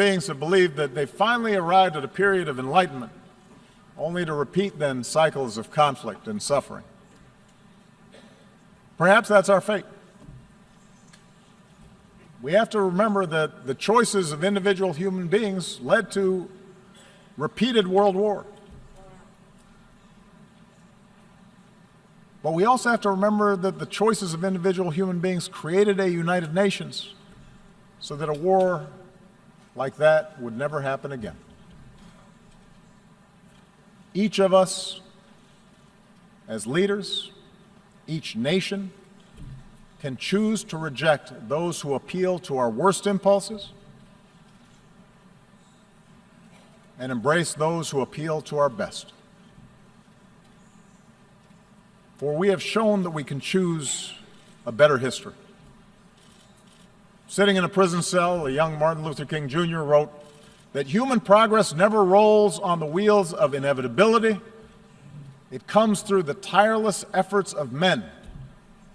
beings have believed that they finally arrived at a period of enlightenment, only to repeat then cycles of conflict and suffering. Perhaps that's our fate. We have to remember that the choices of individual human beings led to repeated world war. But we also have to remember that the choices of individual human beings created a United Nations so that a war like that would never happen again. Each of us, as leaders, each nation, can choose to reject those who appeal to our worst impulses and embrace those who appeal to our best. For we have shown that we can choose a better history. Sitting in a prison cell, a young Martin Luther King Jr. wrote that human progress never rolls on the wheels of inevitability. It comes through the tireless efforts of men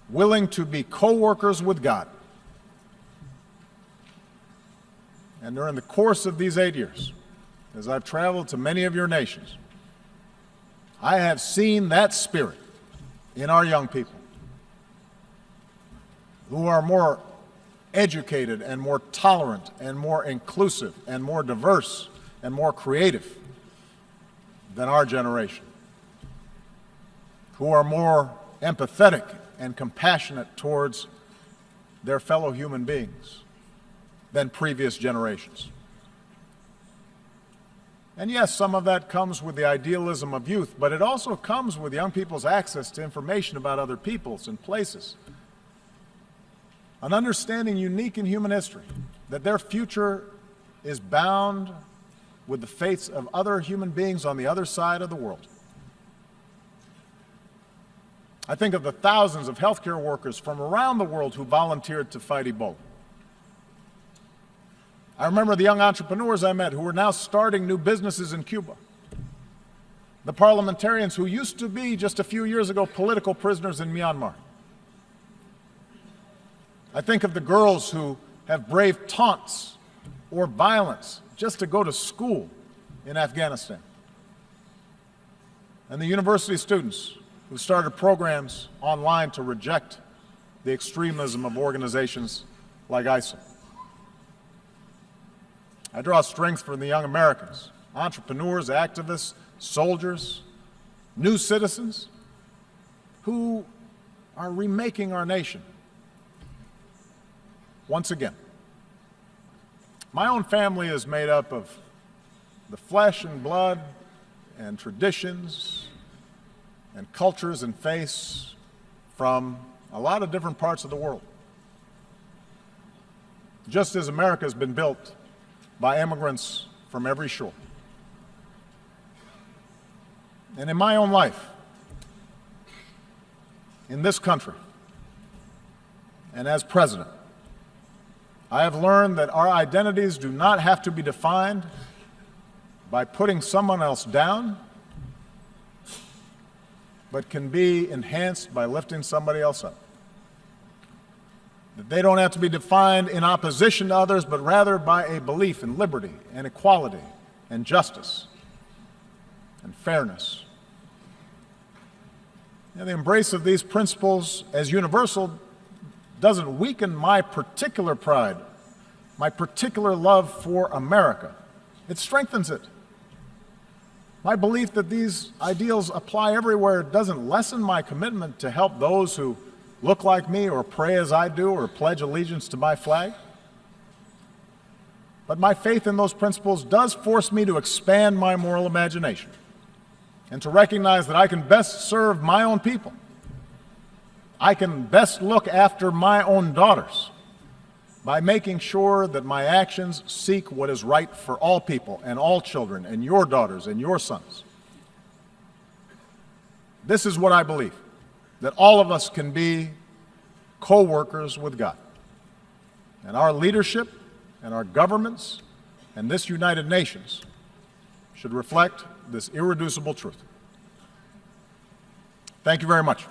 willing to be co-workers with God. And during the course of these 8 years, as I've traveled to many of your nations, I have seen that spirit in our young people, who are more educated and more tolerant and more inclusive and more diverse and more creative than our generation, who are more empathetic and compassionate towards their fellow human beings than previous generations. And yes, some of that comes with the idealism of youth, but it also comes with young people's access to information about other peoples and places. An understanding unique in human history, that their future is bound with the fates of other human beings on the other side of the world. I think of the thousands of healthcare workers from around the world who volunteered to fight Ebola. I remember the young entrepreneurs I met who are now starting new businesses in Cuba. The parliamentarians who used to be, just a few years ago, political prisoners in Myanmar. I think of the girls who have braved taunts or violence just to go to school in Afghanistan. And the university students who started programs online to reject the extremism of organizations like ISIL. I draw strength from the young Americans, entrepreneurs, activists, soldiers, new citizens who are remaking our nation once again. My own family is made up of the flesh and blood and traditions and cultures and faiths from a lot of different parts of the world. Just as America has been built by immigrants from every shore. And in my own life, in this country, and as president, I have learned that our identities do not have to be defined by putting someone else down, but can be enhanced by lifting somebody else up. That they don't have to be defined in opposition to others, but rather by a belief in liberty and equality and justice and fairness. And the embrace of these principles as universal doesn't weaken my particular pride, my particular love for America. It strengthens it. My belief that these ideals apply everywhere doesn't lessen my commitment to help those who look like me or pray as I do or pledge allegiance to my flag. But my faith in those principles does force me to expand my moral imagination and to recognize that I can best serve my own people. I can best look after my own daughters by making sure that my actions seek what is right for all people and all children and your daughters and your sons. This is what I believe, that all of us can be co-workers with God. And our leadership and our governments and this United Nations should reflect this irreducible truth. Thank you very much.